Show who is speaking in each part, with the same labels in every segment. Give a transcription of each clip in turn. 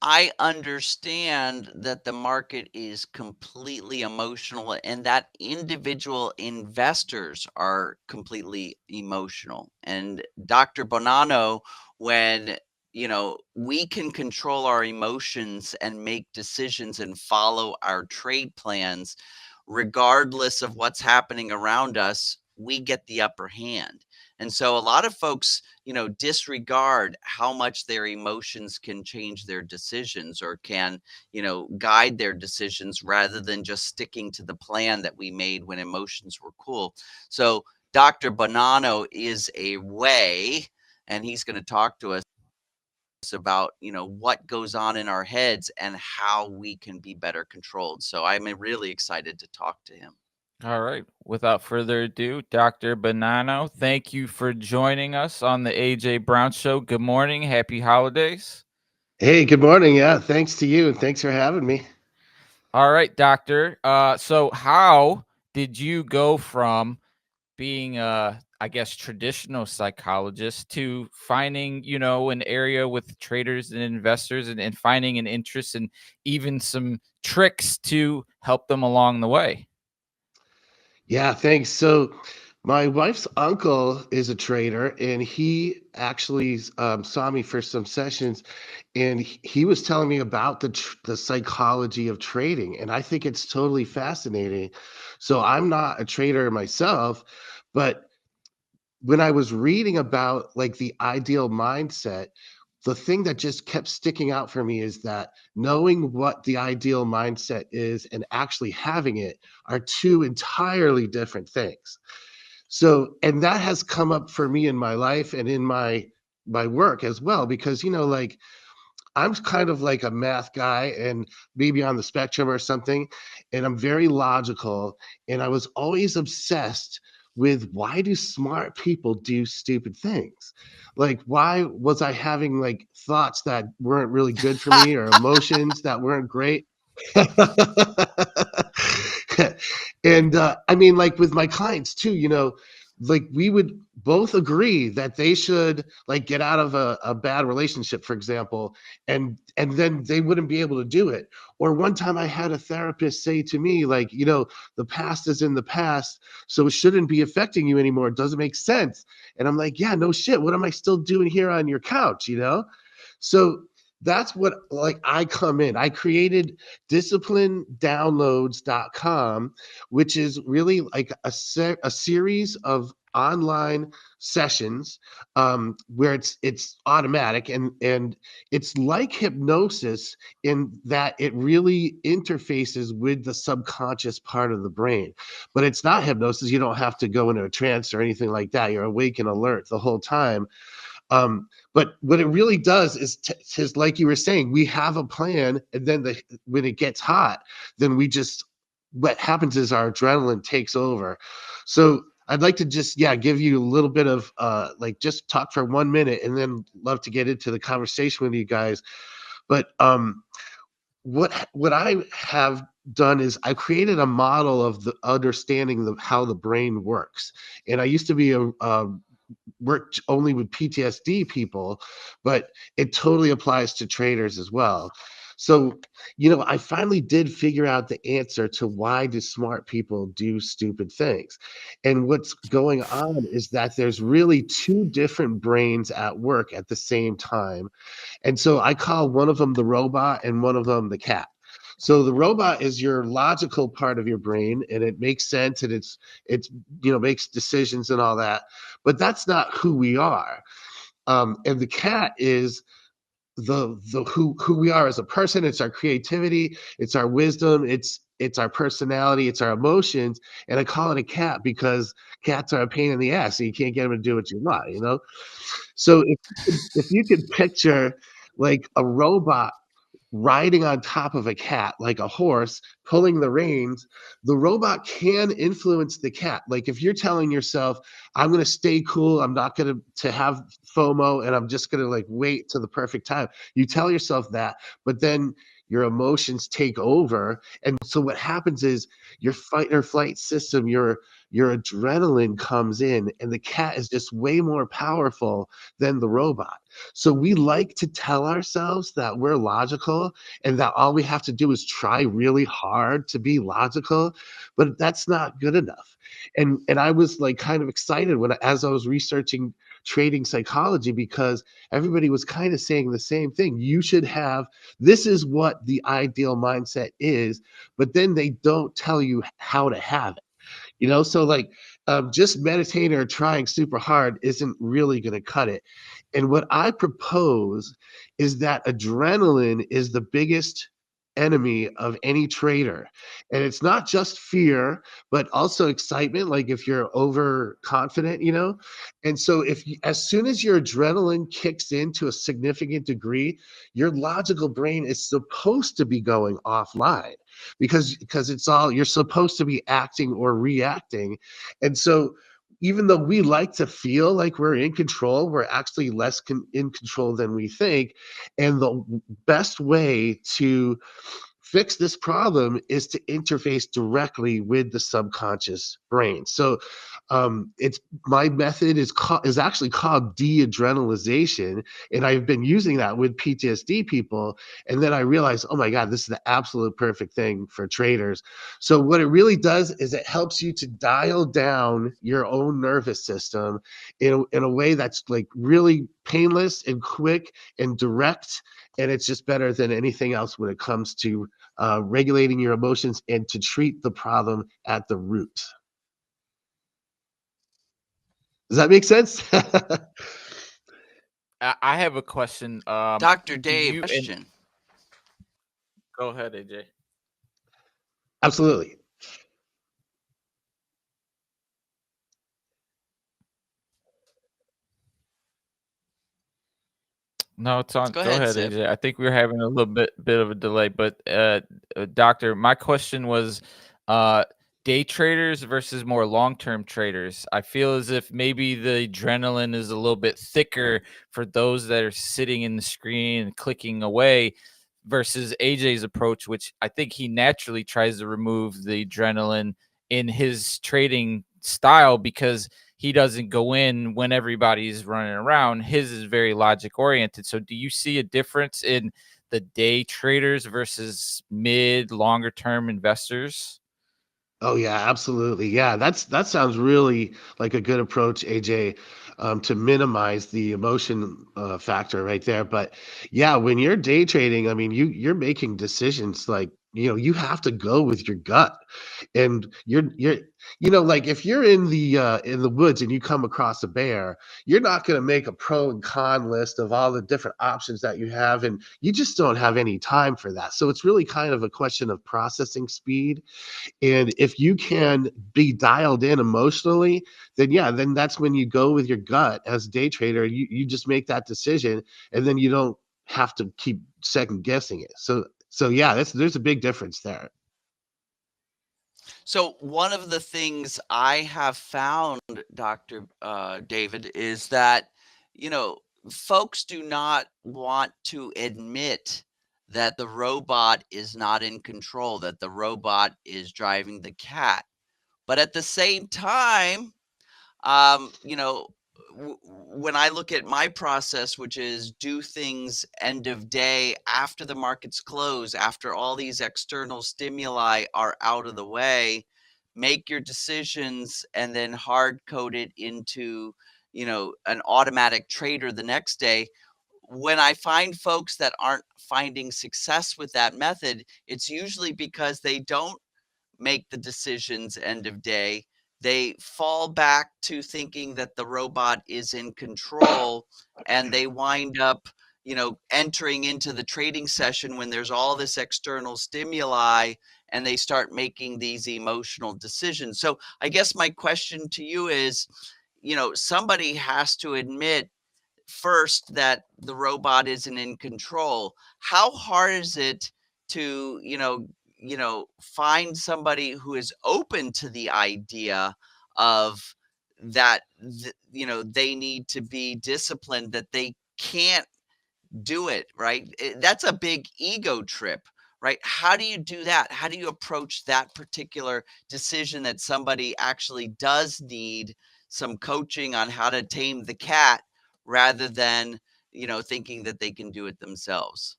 Speaker 1: I understand that the market is completely emotional and that individual investors are completely emotional. And Dr. Bonanno, when we can control our emotions and make decisions and follow our trade plans, regardless of what's happening around us, we get the upper hand. And so a lot of folks, disregard how much their emotions can change their decisions or can, guide their decisions rather than just sticking to the plan that we made when emotions were cool. So Dr. Bonanno is a way, and he's going to talk to us about, what goes on in our heads and how we can be better controlled. So I'm really excited to talk to him.
Speaker 2: All right. Without further ado, Dr. Bonanno, thank you for joining us on the AJ Brown Show. Good morning. Happy holidays.
Speaker 3: Hey, good morning. Yeah, thanks to you and thanks for having me.
Speaker 2: All right, doctor. So how did you go from being I guess traditional psychologist to finding, an area with traders and investors and finding an interest and even some tricks to help them along the way?
Speaker 3: Yeah, thanks. So, my wife's uncle is a trader, and he actually saw me for some sessions, and he was telling me about the psychology of trading, and I think it's totally fascinating. So, I'm not a trader myself, but when I was reading about like the ideal mindset, the thing that just kept sticking out for me is that knowing what the ideal mindset is and actually having it are two entirely different things. So, and that has come up for me in my life and in my work as well, because like I'm kind of like a math guy and maybe on the spectrum or something, and I'm very logical. And I was always obsessed with why do smart people do stupid things? Like, why was I having like thoughts that weren't really good for me or emotions that weren't great? And I mean, like with my clients too, like we would both agree that they should like get out of a bad relationship, for example, and then they wouldn't be able to do it. Or one time I had a therapist say to me, like, the past is in the past, so it shouldn't be affecting you anymore. It doesn't make sense. And I'm like, yeah, no shit. What am I still doing here on your couch, So that's what like I come in. I created disciplinedownloads.com, which is really like a series of online sessions where it's automatic and it's like hypnosis in that it really interfaces with the subconscious part of the brain. But it's not hypnosis. You don't have to go into a trance or anything like that. You're awake and alert the whole time. But what it really does is like you were saying, we have a plan, and then when it gets hot, then what happens is our adrenaline takes over. So I'd like to just give you a little bit of like just talk for 1 minute, and then love to get into the conversation with you guys. But what I have done is I created a model of the understanding of how the brain works. And I used to be worked only with PTSD people, but it totally applies to traders as well. So, I finally did figure out the answer to why do smart people do stupid things. And what's going on is that there's really two different brains at work at the same time. And so I call one of them the robot and one of them the cat. So the robot is your logical part of your brain, and it makes sense, and it's makes decisions and all that. But that's not who we are. And the cat is the who we are as a person. It's our creativity, it's our wisdom, it's our personality, it's our emotions. And I call it a cat because cats are a pain in the ass, so you can't get them to do what you want. So if you could picture like a robot riding on top of a cat like a horse, pulling the reins, the robot can influence the cat. Like if you're telling yourself, I'm going to stay cool, I'm not going to have FOMO, and I'm just going to like wait to the perfect time. You tell yourself that, but then your emotions take over. And so what happens is your fight or flight system, your adrenaline comes in, and the cat is just way more powerful than the robot. So we like to tell ourselves that we're logical and that all we have to do is try really hard to be logical, but that's not good enough. And I was like kind of excited when as I was researching trading psychology, because everybody was kind of saying the same thing. You should have, this is what the ideal mindset is, but then they don't tell you how to have it. So like, just meditating or trying super hard isn't really going to cut it. And what I propose is that adrenaline is the biggest enemy of any trader. And it's not just fear, but also excitement. Like if you're overconfident, And so as soon as your adrenaline kicks in to a significant degree, your logical brain is supposed to be going offline, because it's all, you're supposed to be acting or reacting. And so even though we like to feel like we're in control, we're actually less in control than we think. And the best way to fix this problem is to interface directly with the subconscious brain. So it's my method is actually called de-adrenalization, and I've been using that with PTSD people. And then I realized, oh my God, this is the absolute perfect thing for traders. So what it really does is it helps you to dial down your own nervous system in a way that's like really painless and quick and direct. And it's just better than anything else when it comes to regulating your emotions and to treat the problem at the root. Does that make sense?
Speaker 2: I have a question.
Speaker 1: Dr.
Speaker 2: Do
Speaker 1: Dave,
Speaker 2: you and
Speaker 1: question.
Speaker 2: Go ahead, AJ.
Speaker 3: Absolutely.
Speaker 2: No, it's on.
Speaker 1: Go
Speaker 2: Go
Speaker 1: ahead,
Speaker 2: ahead,
Speaker 1: Sip.
Speaker 2: AJ. I think we're having a little bit of a delay, but doctor, my question was, uh, day traders versus more long-term traders. I feel as if maybe the adrenaline is a little bit thicker for those that are sitting in the screen and clicking away versus AJ's approach, which I think he naturally tries to remove the adrenaline in his trading style because he doesn't go in when everybody's running around. His is very logic oriented. So do you see a difference in the day traders versus mid longer term investors?
Speaker 3: Oh yeah, absolutely. Yeah, that sounds really like a good approach, AJ, to minimize the emotion factor right there. But yeah, when you're day trading, I mean, you're making decisions like, you have to go with your gut. And you're like if you're in the woods and you come across a bear, you're not going to make a pro and con list of all the different options that you have, and you just don't have any time for that. So it's really kind of a question of processing speed. And if you can be dialed in emotionally, then yeah, then that's when you go with your gut as a day trader. You just make that decision, and then you don't have to keep second guessing it. So yeah, there's a big difference there.
Speaker 1: So one of the things I have found, Dr. David, is that, you know, folks do not want to admit that the robot is not in control, that the robot is driving the cat. But at the same time, you know, when I look at my process, which is do things end of day after the markets close, after all these external stimuli are out of the way, make your decisions and then hard code it into, an automatic trader the next day. When I find folks that aren't finding success with that method, it's usually because they don't make the decisions end of day. They fall back to thinking that the robot is in control, and they wind up, entering into the trading session when there's all this external stimuli, and they start making these emotional decisions. So I guess my question to you is, somebody has to admit first that the robot isn't in control. How hard is it to, find somebody who is open to the idea of that, they need to be disciplined, that they can't do it, right? That's a big ego trip right? How do you do that? How do you approach that particular decision that somebody actually does need some coaching on how to tame the cat rather than, thinking that they can do it themselves?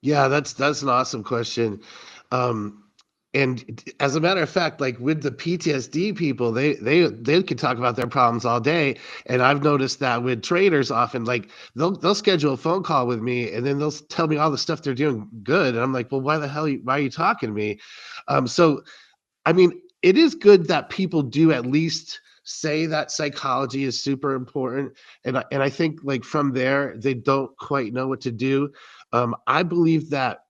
Speaker 3: Yeah, that's an awesome question. Um, and as a matter of fact, like with the PTSD people, they could talk about their problems all day. And I've noticed that with traders, often like they'll schedule a phone call with me, and then they'll tell me all the stuff they're doing good, and I'm like, well, why are you talking to me? So I mean, it is good that people do at least say that psychology is super important, and I think like from there they don't quite know what to do. I believe that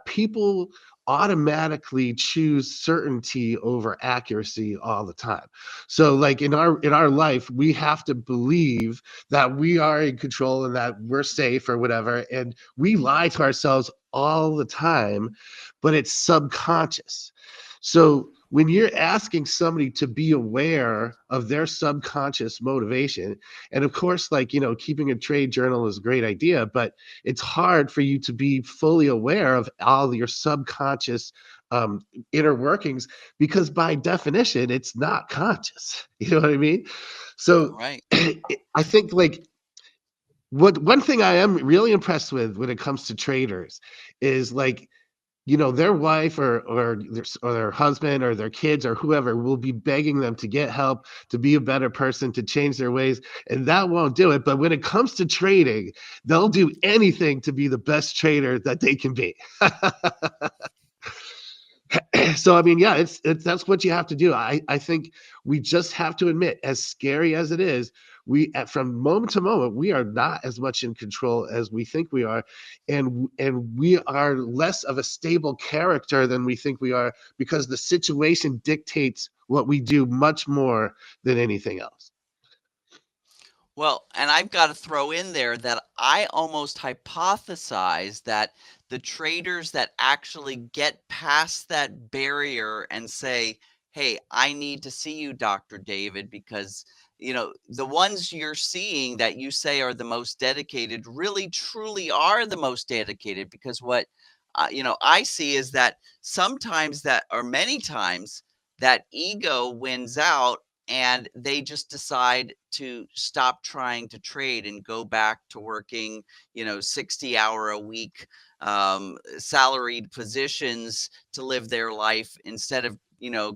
Speaker 3: people automatically choose certainty over accuracy all the time. So like in our life, we have to believe that we are in control and that we're safe or whatever, and we lie to ourselves all the time, but it's subconscious. So when you're asking somebody to be aware of their subconscious motivation, and of course, like, keeping a trade journal is a great idea, but it's hard for you to be fully aware of all your subconscious um, inner workings because by definition, it's not conscious. You know what I mean? So
Speaker 1: Right.
Speaker 3: I think like what one thing I am really impressed with when it comes to traders is like their wife or their husband or their kids or whoever will be begging them to get help, to be a better person, to change their ways, and that won't do it. But when it comes to trading, they'll do anything to be the best trader that they can be. So I mean, yeah, it's that's what you have to do. I think we just have to admit, as scary as it is, from moment to moment we are not as much in control as we think we are, and we are less of a stable character than we think we are because the situation dictates what we do much more than anything else.
Speaker 1: Well, and I've got to throw in there that I almost hypothesize that the traders that actually get past that barrier and say, "Hey, I need to see you, Dr. David," because, the ones you're seeing that you say are the most dedicated really truly are the most dedicated because what I see is that sometimes that or many times that ego wins out and they just decide to stop trying to trade and go back to working 60-hour a week salaried positions to live their life instead of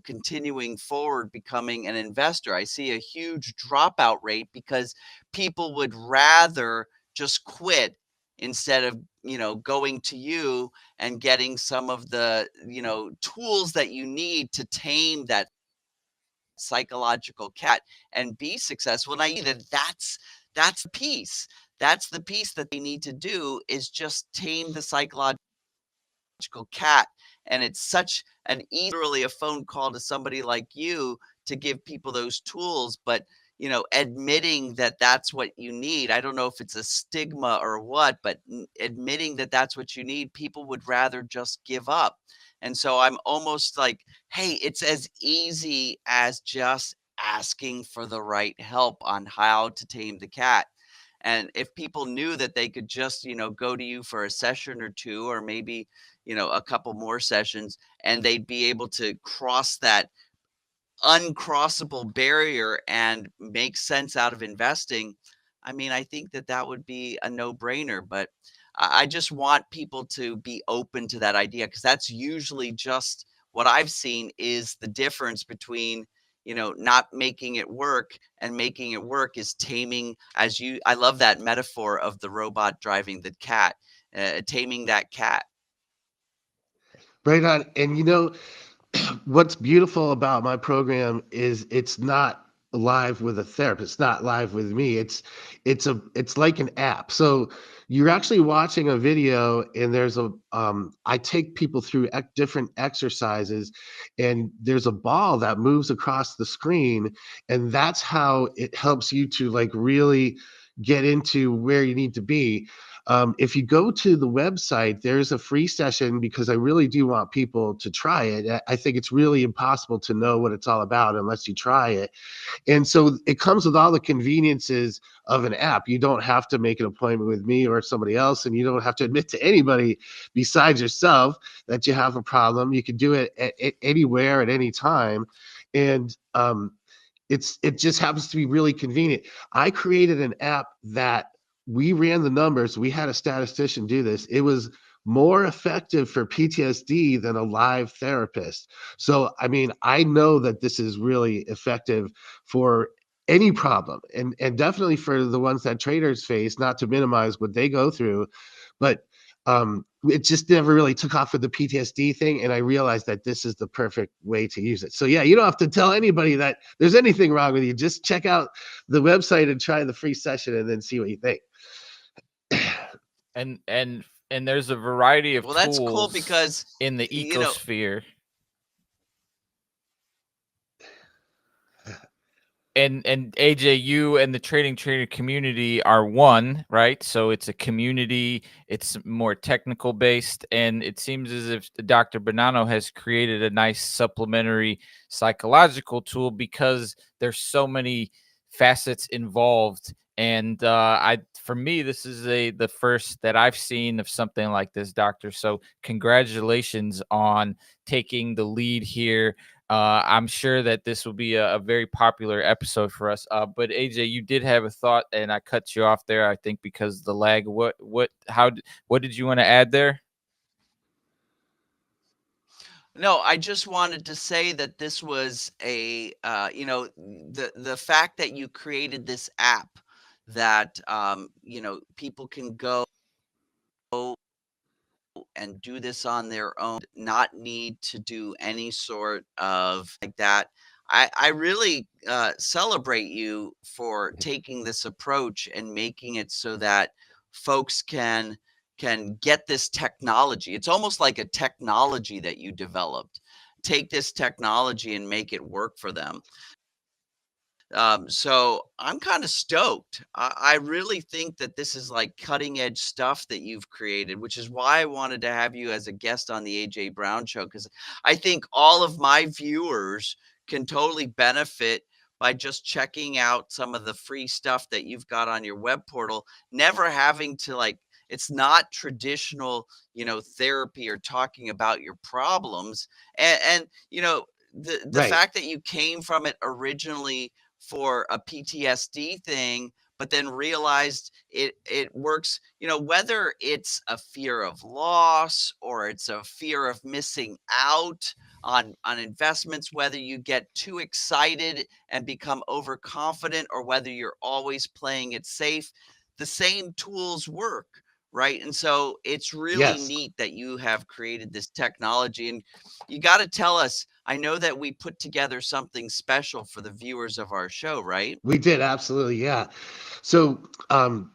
Speaker 1: continuing forward becoming an investor. I see a huge dropout rate because people would rather just quit instead of going to you and getting some of the tools that you need to tame that psychological cat and be successful. And I think that that's the piece. That's the piece that they need to do is just tame the psychological cat. And it's such an literally a phone call to somebody like you to give people those tools. But admitting that that's what you need. I don't know if it's a stigma or what, but admitting that that's what you need, people would rather just give up. And so I'm almost like, hey, it's as easy as just asking for the right help on how to tame the cat. And if people knew that they could just, go to you for a session or two, or maybe, a couple more sessions, and they'd be able to cross that uncrossable barrier and make sense out of investing, I mean, I think that that would be a no-brainer, but I just want people to be open to that idea because that's usually just what I've seen is the difference between, not making it work and making it work is taming I love that metaphor of the robot driving the cat, taming that cat.
Speaker 3: Right on. And what's beautiful about my program is it's not live with a therapist. It's not live with me. It's like an app. So you're actually watching a video, and I take people through different exercises, and there's a ball that moves across the screen, and that's how it helps you to like really get into where you need to be. If you go to the website, there's a free session because I really do want people to try it. I think it's really impossible to know what it's all about unless you try it. And so it comes with all the conveniences of an app. You don't have to make an appointment with me or somebody else, and you don't have to admit to anybody besides yourself that you have a problem. You can do it anywhere at any time. And it just happens to be really convenient. I created an app that we ran the numbers. We had a statistician do this. It was more effective for PTSD than a live therapist. So, I mean, I know that this is really effective for any problem, and definitely for the ones that traders face, not to minimize what they go through, but it just never really took off with the PTSD thing. And I realized that this is the perfect way to use it. So yeah, you don't have to tell anybody that there's anything wrong with you. Just check out the website and try the free session and then see what you think.
Speaker 2: And there's a variety of
Speaker 1: Well, that's cool
Speaker 2: tools
Speaker 1: because,
Speaker 2: in the
Speaker 1: you know,
Speaker 2: ecosphere. And AJ, you and the trading trader community are one, right? So it's a community, it's more technical based, and it seems as if Dr. Bonanno has created a nice supplementary psychological tool because there's so many facets involved. And for me, this is the first that I've seen of something like this, Doctor. So congratulations on taking the lead here. I'm sure that this will be a very popular episode for us. But AJ, you did have a thought, and I cut you off there. I think because of the lag. What did you want to add there?
Speaker 1: no, I just wanted to say that this was the fact that you created this app that, people can go and do this on their own, not need to do any sort of like that. I really celebrate you for taking this approach and making it so that folks can get this technology. It's almost like a technology that you developed. Take this technology and make it work for them. So I'm kind of stoked. I really think that this is like cutting edge stuff that you've created, which is why I wanted to have you as a guest on the AJ Brown show. Because I think all of my viewers can totally benefit by just checking out some of the free stuff that you've got on your web portal, never having to like, it's not traditional, therapy or talking about your problems. And the
Speaker 3: Right.
Speaker 1: fact that you came from it originally for a PTSD thing, but then realized it works, whether it's a fear of loss or it's a fear of missing out on investments, whether you get too excited and become overconfident or whether you're always playing it safe, the same tools work, right? And so it's really
Speaker 3: Yes.
Speaker 1: neat that you have created this technology. And you got to tell us, I know that we put together something special for the viewers of our show, right?
Speaker 3: We did, absolutely, yeah. So,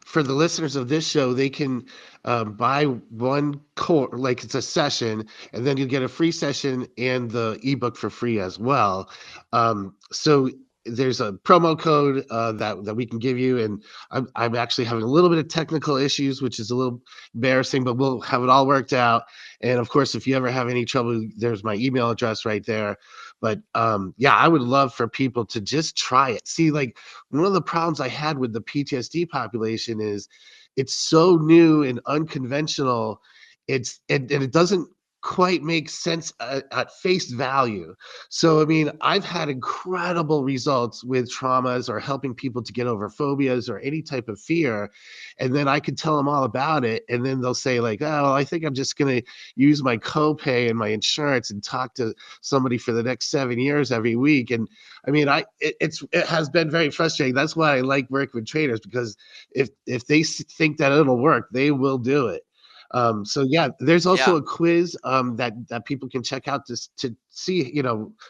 Speaker 3: for the listeners of this show, they can buy one core, like it's a session, and then you get a free session and the ebook for free as well. So there's a promo code that we can give you, and I'm actually having a little bit of technical issues, which is a little embarrassing, but we'll have it all worked out. And of course, if you ever have any trouble, there's my email address right there. But yeah, I would love for people to just try it. See, like one of the problems I had with the PTSD population is it's so new and unconventional. And it doesn't quite make sense at face value. So I mean, I've had incredible results with traumas or helping people to get over phobias or any type of fear, and then I could tell them all about it, and then they'll say like, "Oh, well, I think I'm just going to use my copay and my insurance and talk to somebody for the next 7 years every week." And I mean, it has been very frustrating. That's why I like working with traders, because if they think that it'll work, they will do it. So yeah, there's also
Speaker 1: Yeah.
Speaker 3: a quiz that people can check out to see,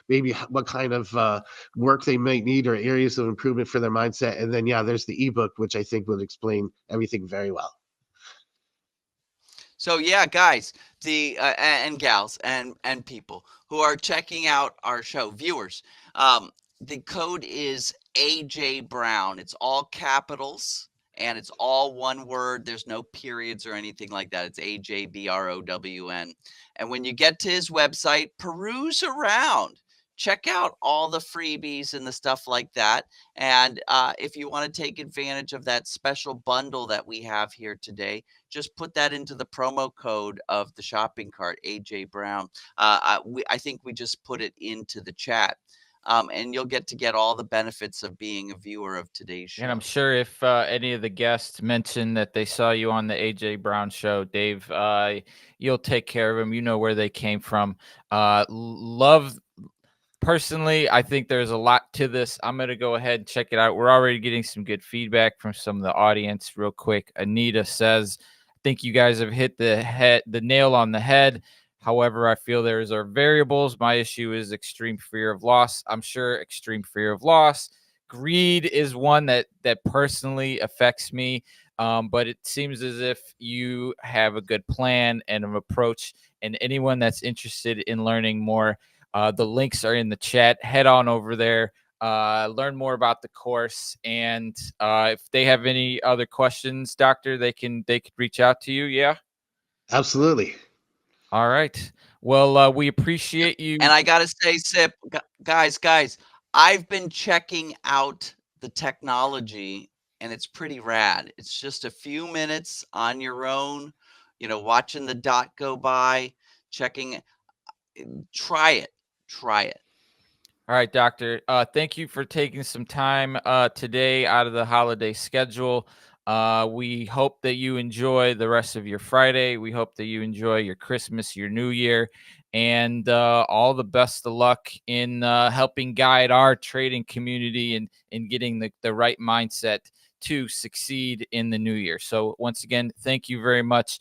Speaker 3: maybe what kind of work they might need or areas of improvement for their mindset. And then yeah, there's the ebook, which I think will explain everything very well.
Speaker 1: So yeah, guys, the and gals and people who are checking out our show, viewers, the code is AJ Brown. It's all capitals, and it's all one word. There's no periods or anything like that. It's AJBROWN. And when you get to his website, peruse around. Check out all the freebies and the stuff like that. And if you want to take advantage of that special bundle that we have here today, just put that into the promo code of the shopping cart, AJ Brown. I think we just put it into the chat. And you'll get all the benefits of being a viewer of today's
Speaker 2: And I'm
Speaker 1: show.
Speaker 2: sure if any of the guests mention that they saw you on the AJ Brown show, Dave, you'll take care of them. You know where they came from. Love. Personally, I think there's a lot to this. I'm going to go ahead and check it out. We're already getting some good feedback from some of the audience. Real quick, Anita says, I think you guys have hit the nail on the head. However, I feel there's are variables. My issue is extreme fear of loss. I'm sure extreme fear of loss. Greed is one that personally affects me. But it seems as if you have a good plan and an approach. And anyone that's interested in learning more, the links are in the chat. Head on over there, learn more about the course, and if they have any other questions, Doctor, they could reach out to you. Yeah.
Speaker 3: Absolutely.
Speaker 2: All right. Well, we appreciate you.
Speaker 1: And I gotta say, Sip, guys, I've been checking out the technology, and it's pretty rad. It's just a few minutes on your own, watching the dot go by, checking. Try it. Try it.
Speaker 2: All right, Doctor. Thank you for taking some time today out of the holiday schedule. We hope that you enjoy the rest of your Friday. We hope that you enjoy your Christmas, your New Year, and all the best of luck in helping guide our trading community and in getting the right mindset to succeed in the new year. So, once again, thank you very much.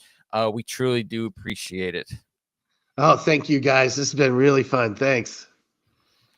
Speaker 2: We truly do appreciate it.
Speaker 3: Oh, thank you guys. This has been really fun. Thanks.